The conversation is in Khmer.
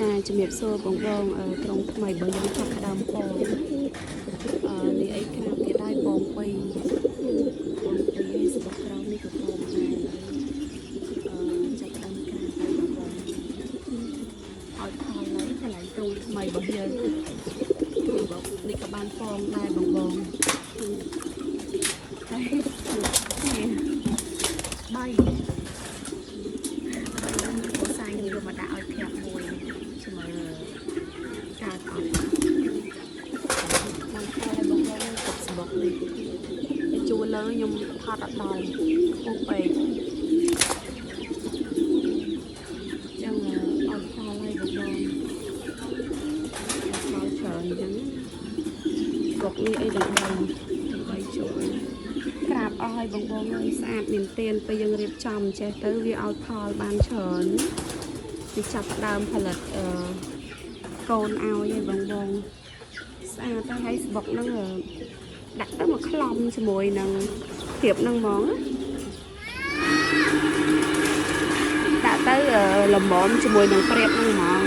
ជំរាបសួរបងត្រង់ថ្មីបើយើងចាប់ផ្ដើមបងនេះអីក្រៅទៀតដែរបង2ឲ្យស្បុកក្រោមនេះក៏បងដែរចាប់ផ្ដើមក្រៅបងឲ្យផលហើយកន្លែងត្រង់ថ្មីរបស់យើងនេះក៏បានផងដែរបងហើយបាយសាយនេះក៏មកដាក់ឲ្យភ័ក្រមួយជាមួយការអត់បានខែបងទុកស្បុកនេះជួលលើខ្ញុំថតអត់ដល់ពុកពេកចឹងអត់ផលហើយបងផលច្រើនចឹងស្បុកនេះអីដើម្បីជួយក្រាបអស់ឲ្យបងហើយស្អាតមែនទែនពេលយើងរៀបចំចេះទៅវាឲ្យផលបានច្រើនវាចាប់ផ្ដើមផលិតកូនឲ្យឯបងស្អាតទៅឲ្យស្បុកហ្នឹងដាក់ទៅមកខ្លំជាមួយនឹងធៀបនឹងហ្មងដាក់ទៅល្មមជាមួយនឹងព្រាបនឹងហ្មង